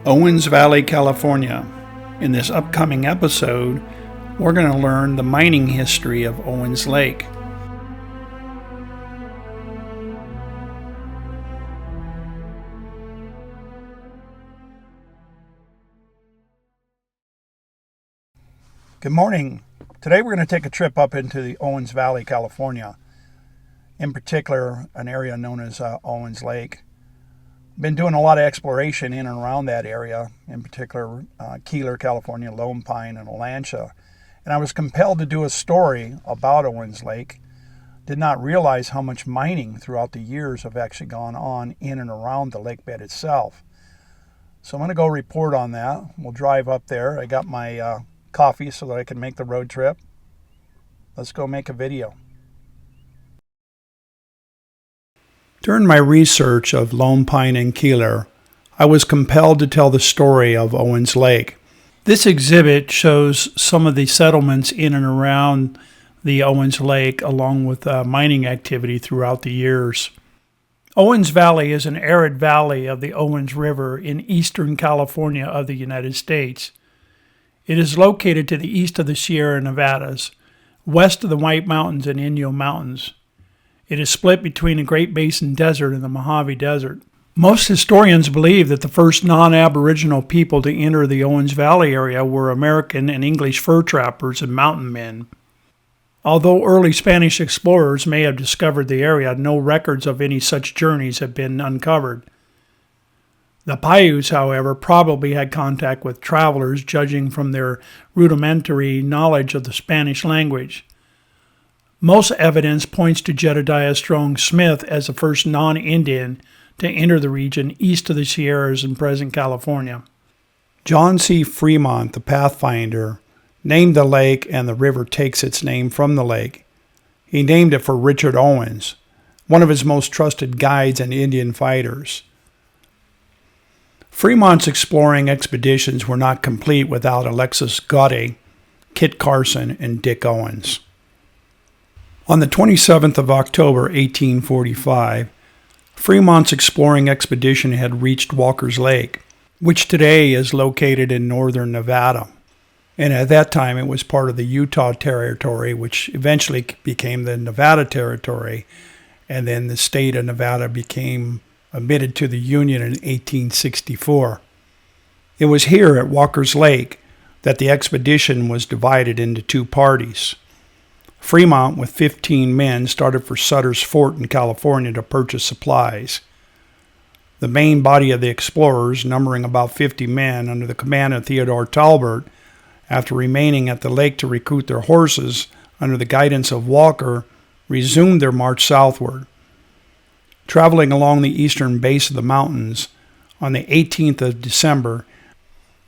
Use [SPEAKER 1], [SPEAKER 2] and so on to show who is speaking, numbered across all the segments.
[SPEAKER 1] Owens Valley, California. In this upcoming episode, we're going to learn the mining history of Owens Lake. Good morning. Today we're going to take a trip up into the Owens Valley, California. In particular, an area known as Owens Lake. Been doing a lot of exploration in and around that area, in particular Keeler, California, Lone Pine, and Alancha. And I was compelled to do a story about Owens Lake. Did not realize how much mining throughout the years have actually gone on in and around the lake bed itself. So I'm going to go report on that. We'll drive up there. I got my coffee so that I can make the road trip. Let's go make a video. During my research of Lone Pine and Keeler, I was compelled to tell the story of Owens Lake. This exhibit shows some of the settlements in and around the Owens Lake, along with mining activity throughout the years. Owens Valley is an arid valley of the Owens River in eastern California of the United States. It is located to the east of the Sierra Nevadas, west of the White Mountains and Inyo Mountains. It is split between the Great Basin Desert and the Mojave Desert. Most historians believe that the first non-Aboriginal people to enter the Owens Valley area were American and English fur trappers and mountain men. Although early Spanish explorers may have discovered the area, no records of any such journeys have been uncovered. The Paiutes, however, probably had contact with travelers, judging from their rudimentary knowledge of the Spanish language. Most evidence points to Jedediah Strong Smith as the first non-Indian to enter the region east of the Sierras in present California. John C. Frémont, the pathfinder, named the lake, and the river takes its name from the lake. He named it for Richard Owens, one of his most trusted guides and Indian fighters. Frémont's exploring expeditions were not complete without Alexis Goddard, Kit Carson, and Dick Owens. On the 27th of October, 1845, Frémont's exploring expedition had reached Walker's Lake, which today is located in northern Nevada. And at that time, it was part of the Utah Territory, which eventually became the Nevada Territory, and then the state of Nevada became admitted to the Union in 1864. It was here at Walker's Lake that the expedition was divided into two parties. Frémont, with 15 men, started for Sutter's Fort in California to purchase supplies. The main body of the explorers, numbering about 50 men under the command of Theodore Talbert, after remaining at the lake to recruit their horses under the guidance of Walker, resumed their march southward. Traveling along the eastern base of the mountains, on the 18th of December,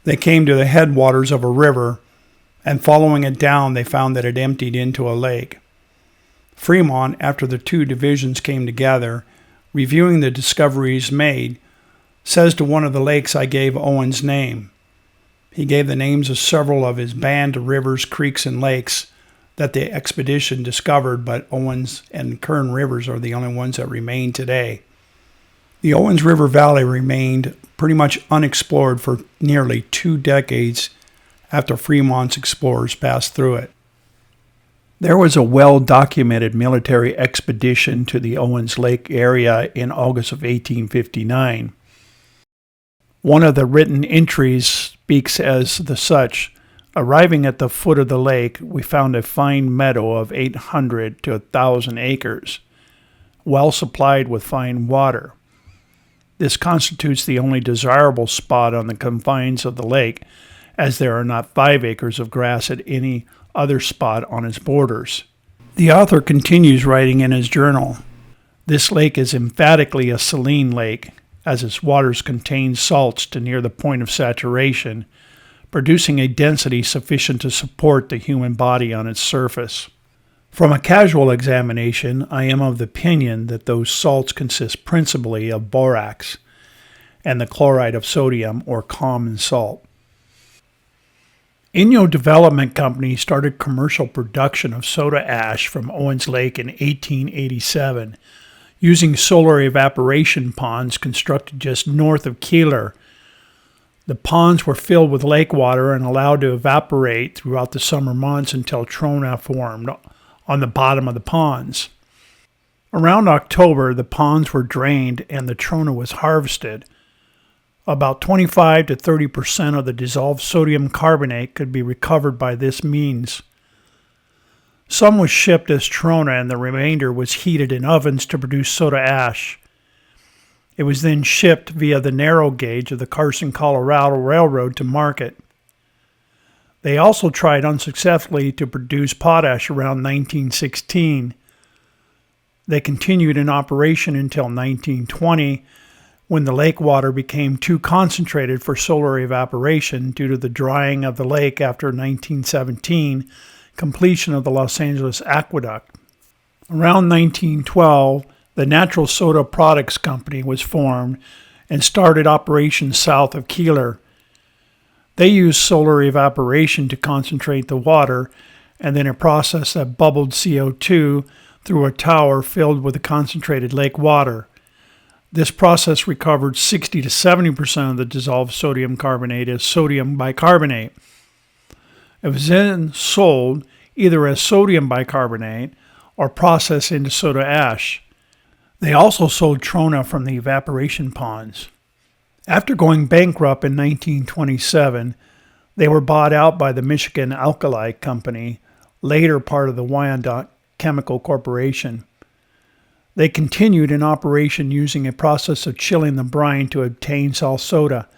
[SPEAKER 1] they came to the headwaters of a river, and following it down, they found that it emptied into a lake. Frémont, after the two divisions came together, reviewing the discoveries made, says to one of the lakes, "I gave Owens' name." He gave the names of several of his band of rivers, creeks, and lakes that the expedition discovered, but Owens and Kern rivers are the only ones that remain today. The Owens River Valley remained pretty much unexplored for nearly 2 decades after Frémont's explorers passed through it. There was a well-documented military expedition to the Owens Lake area in August of 1859. One of the written entries speaks as the such: "Arriving at the foot of the lake, we found a fine meadow of 800 to 1,000 acres, well supplied with fine water. This constitutes the only desirable spot on the confines of the lake, as there are not 5 acres of grass at any other spot on its borders." The author continues writing in his journal, "This lake is emphatically a saline lake, as its waters contain salts to near the point of saturation, producing a density sufficient to support the human body on its surface. From a casual examination, I am of the opinion that those salts consist principally of borax and the chloride of sodium, or common salt." Inyo Development Company started commercial production of soda ash from Owens Lake in 1887, using solar evaporation ponds constructed just north of Keeler. The ponds were filled with lake water and allowed to evaporate throughout the summer months until trona formed on the bottom of the ponds. Around October, the ponds were drained and the trona was harvested. About 25 to 30% of the dissolved sodium carbonate could be recovered by this means. Some was shipped as trona and the remainder was heated in ovens to produce soda ash. It was then shipped via the narrow gauge of the Carson, Colorado Railroad to market. They also tried unsuccessfully to produce potash around 1916. They continued in operation until 1920, when the lake water became too concentrated for solar evaporation due to the drying of the lake after 1917, completion of the Los Angeles Aqueduct. Around 1912, the Natural Soda Products Company was formed and started operations south of Keeler. They used solar evaporation to concentrate the water and then a process that bubbled CO2 through a tower filled with the concentrated lake water. This process recovered 60 to 70% of the dissolved sodium carbonate as sodium bicarbonate. It was then sold either as sodium bicarbonate or processed into soda ash. They also sold trona from the evaporation ponds. After going bankrupt in 1927, they were bought out by the Michigan Alkali Company, later part of the Wyandotte Chemical Corporation. They continued in operation using a process of chilling the brine to obtain salt soda,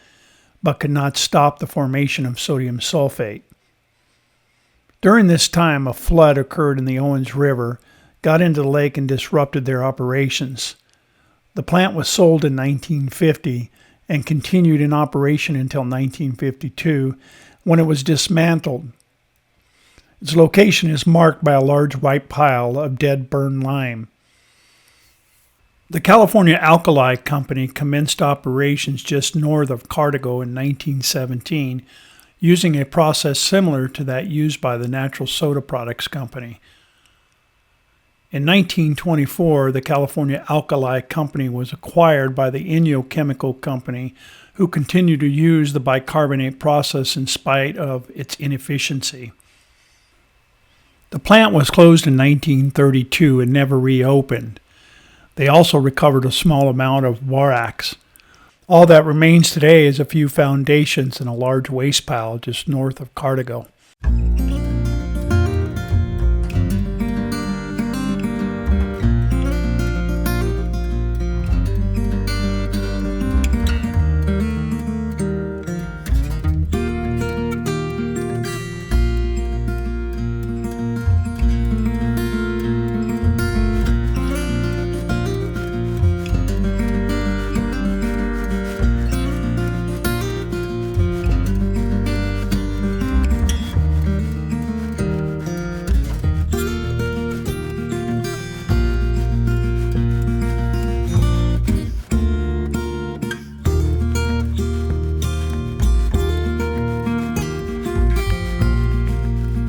[SPEAKER 1] but could not stop the formation of sodium sulfate. During this time, a flood occurred in the Owens River, got into the lake and disrupted their operations. The plant was sold in 1950 and continued in operation until 1952, when it was dismantled. Its location is marked by a large white pile of dead burned lime. The California Alkali Company commenced operations just north of Cartago in 1917, using a process similar to that used by the Natural Soda Products Company. In 1924, the California Alkali Company was acquired by the Inyo Chemical Company, who continued to use the bicarbonate process in spite of its inefficiency. The plant was closed in 1932 and never reopened. They also recovered a small amount of borax. All that remains today is a few foundations and a large waste pile just north of Cartago.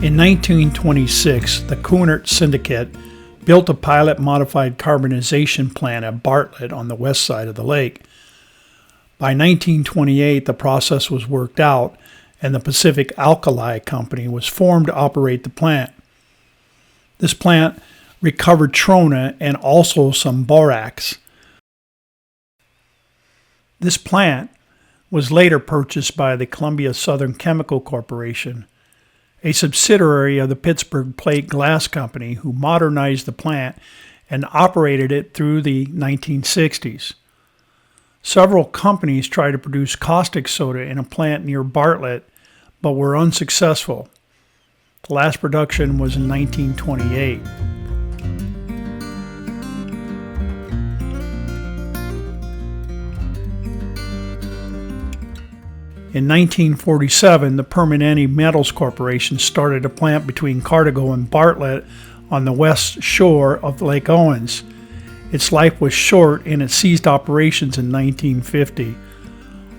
[SPEAKER 1] In 1926, the Cunard Syndicate built a pilot modified carbonization plant at Bartlett on the west side of the lake. By 1928, the process was worked out and the Pacific Alkali Company was formed to operate the plant. This plant recovered trona and also some borax. This plant was later purchased by the Columbia Southern Chemical Corporation, a subsidiary of the Pittsburgh Plate Glass Company, who modernized the plant and operated it through the 1960s. Several companies tried to produce caustic soda in a plant near Bartlett, but were unsuccessful. The last production was in 1928. In 1947, the Permanente Metals Corporation started a plant between Cartago and Bartlett on the west shore of Lake Owens. Its life was short and it ceased operations in 1950.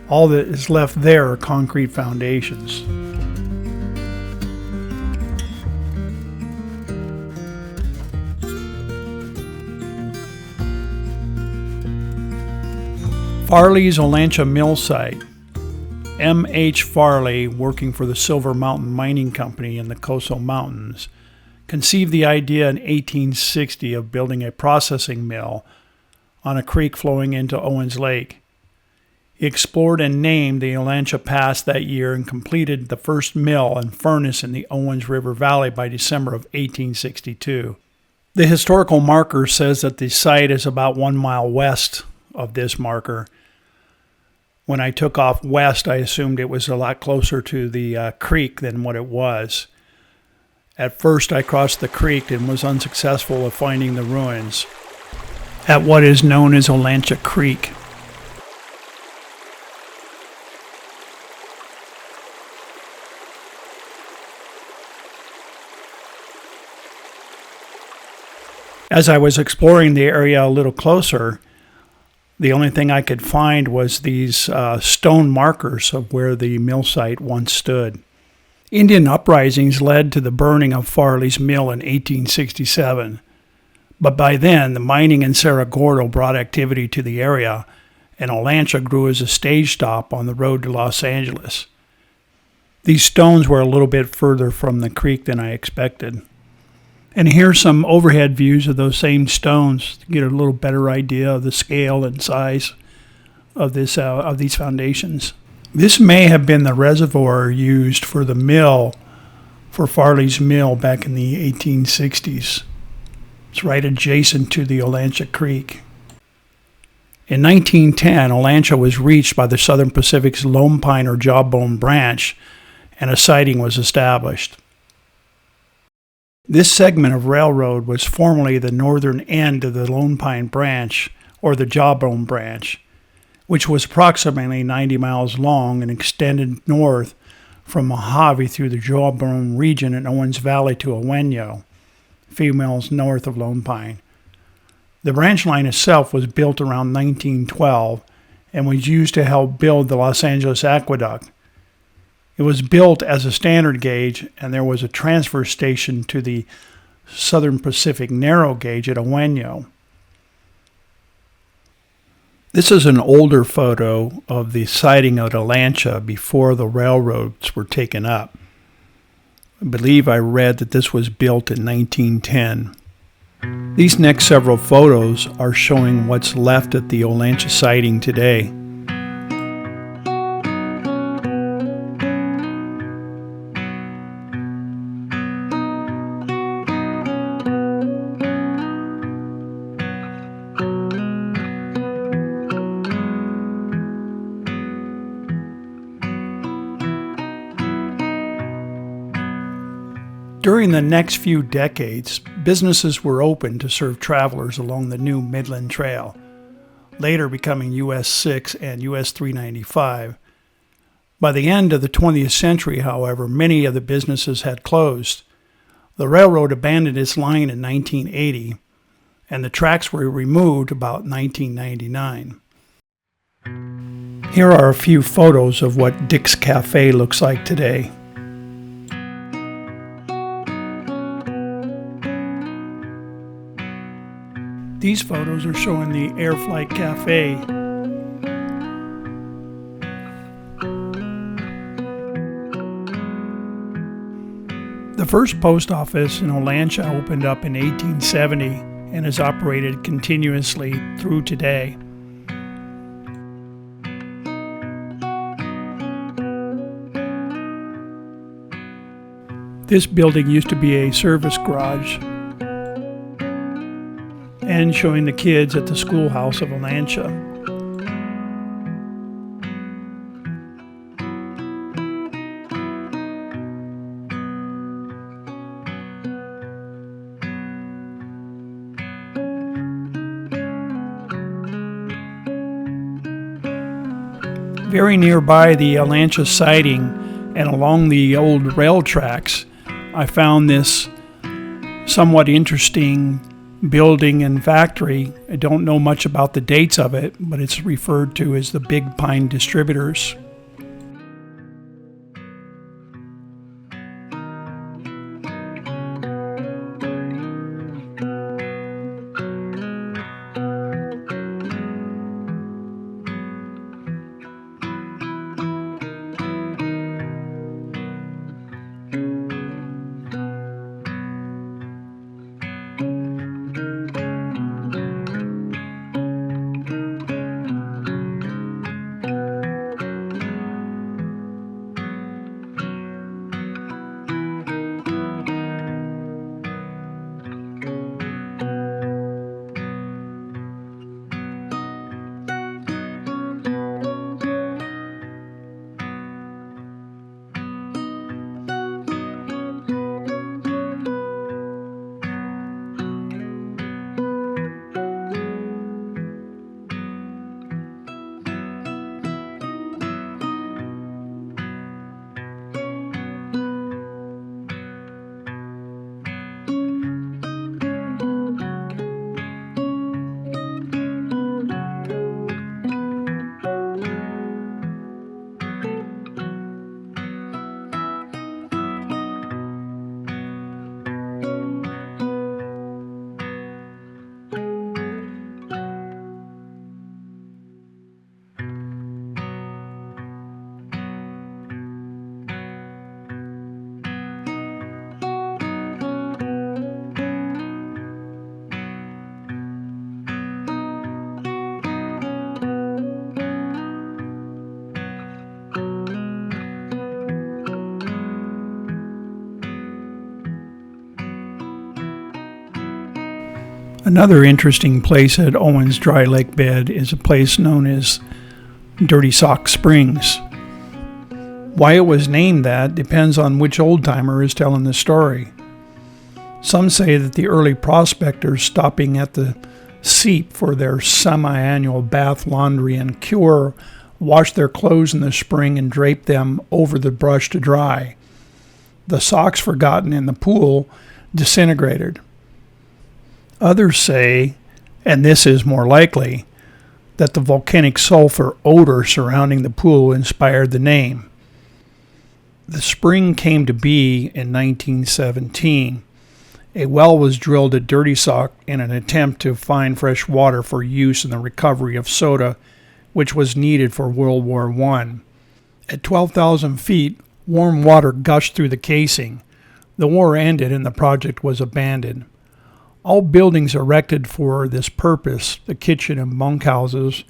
[SPEAKER 1] All that is left there are concrete foundations. Farley's Olancha Mill Site. M.H. Farley, working for the Silver Mountain Mining Company in the Coastal Mountains, conceived the idea in 1860 of building a processing mill on a creek flowing into Owens Lake. He explored and named the Olancha Pass that year and completed the first mill and furnace in the Owens River Valley by December of 1862. The historical marker says that the site is about 1 mile west of this marker. When I took off west, I assumed it was a lot closer to the creek than what it was. At first, I crossed the creek and was unsuccessful of finding the ruins at what is known as Olancha Creek. As I was exploring the area a little closer, the only thing I could find was these stone markers of where the mill site once stood. Indian uprisings led to the burning of Farley's mill in 1867, but by then the mining in Cerro Gordo brought activity to the area, and Olancha grew as a stage stop on the road to Los Angeles. These stones were a little bit further from the creek than I expected. And here's some overhead views of those same stones to get a little better idea of the scale and size of these foundations. This may have been the reservoir used for the mill, for Farley's mill back in the 1860s. It's right adjacent to the Olancha Creek. In 1910, Olancha was reached by the Southern Pacific's Lone Pine or Jawbone branch, and a siding was established. This segment of railroad was formerly the northern end of the Lone Pine branch, or the Jawbone branch, which was approximately 90 miles long and extended north from Mojave through the Jawbone region in Owens Valley to Oweno, a few miles north of Lone Pine. The branch line itself was built around 1912 and was used to help build the Los Angeles Aqueduct. It was built as a standard gauge, and there was a transfer station to the Southern Pacific narrow gauge at Oweno. This is an older photo of the siding of Olancha before the railroads were taken up. I believe I read that this was built in 1910. These next several photos are showing what's left at the Olancha siding today. During the next few decades, businesses were opened to serve travelers along the new Midland Trail, later becoming US 6 and US 395. By the end of the 20th century, however, many of the businesses had closed. The railroad abandoned its line in 1980, and the tracks were removed about 1999. Here are a few photos of what Dick's Cafe looks like today. These photos are showing the Air Flight Cafe. The first post office in Olancha opened up in 1870 and has operated continuously through today. This building used to be a service garage, and showing the kids at the schoolhouse of Olancha. Very nearby the Olancha siding and along the old rail tracks, I found this somewhat interesting building and factory. I don't know much about the dates of it, but it's referred to as the Big Pine Distributors. Another interesting place at Owens Dry Lake Bed is a place known as Dirty Sock Springs. Why it was named that depends on which old-timer is telling the story. Some say that the early prospectors stopping at the seep for their semi-annual bath, laundry, and cure washed their clothes in the spring and draped them over the brush to dry. The socks forgotten in the pool disintegrated. Others say, and this is more likely, that the volcanic sulfur odor surrounding the pool inspired the name. The spring came to be in 1917. A well was drilled at Dirty Sock in an attempt to find fresh water for use in the recovery of soda, which was needed for World War I. At 12,000 feet, warm water gushed through the casing. The war ended and the project was abandoned. All buildings erected for this purpose, the kitchen and bunkhouses,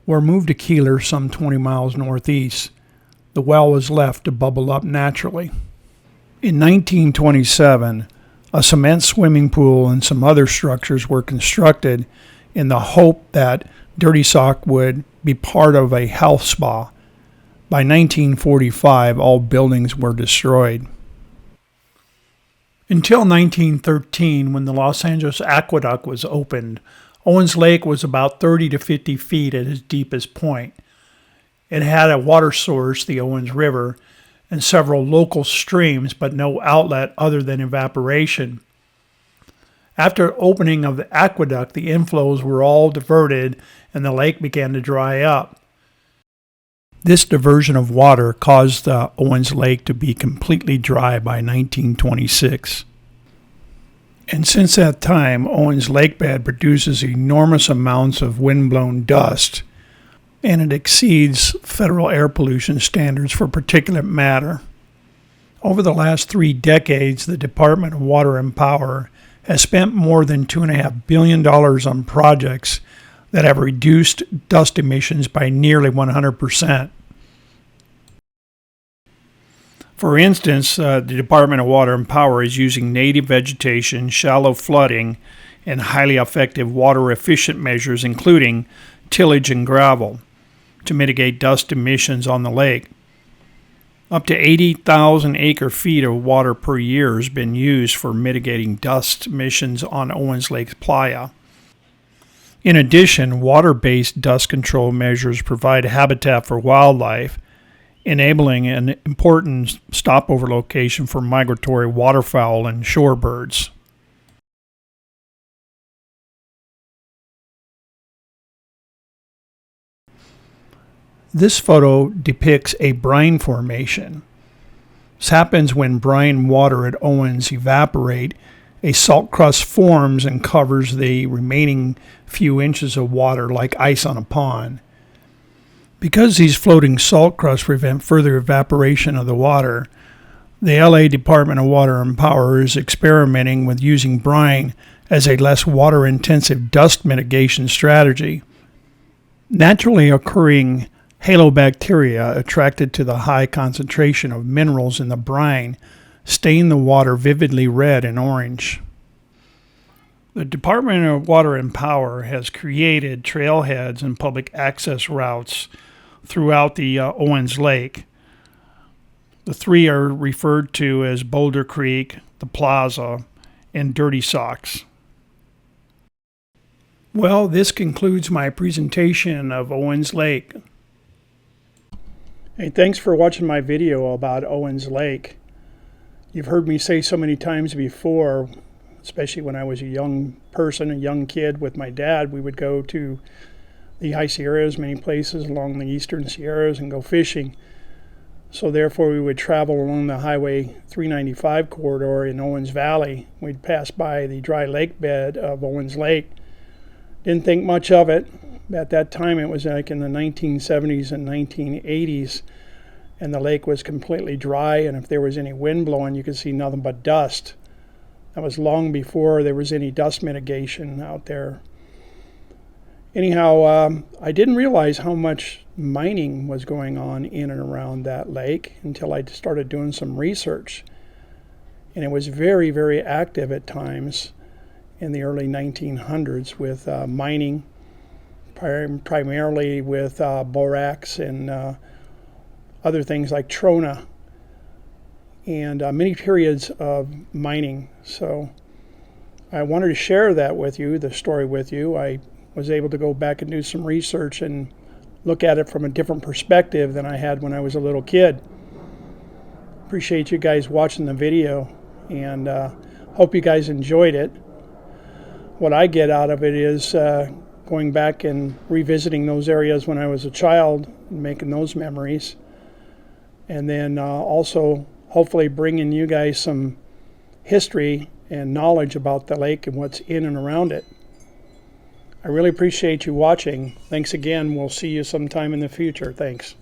[SPEAKER 1] were moved to Keeler some 20 miles northeast. The well was left to bubble up naturally. In 1927, a cement swimming pool and some other structures were constructed in the hope that Dirty Sock would be part of a health spa. By 1945, all buildings were destroyed. Until 1913, when the Los Angeles Aqueduct was opened, Owens Lake was about 30 to 50 feet at its deepest point. It had a water source, the Owens River, and several local streams, but no outlet other than evaporation. After opening of the aqueduct, the inflows were all diverted and the lake began to dry up. This diversion of water caused Owens Lake to be completely dry by 1926. And since that time, Owens Lake Bed produces enormous amounts of windblown dust, and it exceeds federal air pollution standards for particulate matter. Over the last 3 decades, the Department of Water and Power has spent more than $2.5 billion on projects that have reduced dust emissions by nearly 100%. For instance, the Department of Water and Power is using native vegetation, shallow flooding, and highly effective water-efficient measures, including tillage and gravel, to mitigate dust emissions on the lake. Up to 80,000 acre-feet of water per year has been used for mitigating dust emissions on Owens Lake's playa. In addition, water-based dust control measures provide habitat for wildlife, enabling an important stopover location for migratory waterfowl and shorebirds. This photo depicts a brine formation. This happens when brine water at Owens evaporate. A salt crust forms and covers the remaining few inches of water like ice on a pond. Because these floating salt crusts prevent further evaporation of the water, the LA Department of Water and Power is experimenting with using brine as a less water-intensive dust mitigation strategy. Naturally occurring halobacteria attracted to the high concentration of minerals in the brine stain the water vividly red and orange. The Department of Water and Power has created trailheads and public access routes throughout the Owens Lake. The 3 are referred to as Boulder Creek, the Plaza, and Dirty Socks. Well, this concludes my presentation of Owens Lake. Hey, thanks for watching my video about Owens Lake. You've heard me say so many times before, especially when I was a young person, a young kid with my dad, we would go to the High Sierras, many places along the eastern Sierras, and go fishing. So therefore we would travel along the Highway 395 corridor in Owens Valley. We'd pass by the dry lake bed of Owens Lake. Didn't think much of it. At that time it was like in the 1970s and 1980s, and the lake was completely dry, and if there was any wind blowing you could see nothing but dust. That was long before there was any dust mitigation out there. Anyhow, I didn't realize how much mining was going on in and around that lake until I started doing some research. And it was very, very active at times. in the early 1900s with mining, primarily with borax and other things like trona, and many periods of mining. So I wanted to share that with you, the story with you. I was able to go back and do some research and look at it from a different perspective than I had when I was a little kid. Appreciate you guys watching the video, and hope you guys enjoyed it. What I get out of it is going back and revisiting those areas when I was a child and making those memories, and then also hopefully bringing you guys some history and knowledge about the lake and what's in and around it. I really appreciate you watching. Thanks again. We'll see you sometime in the future. Thanks.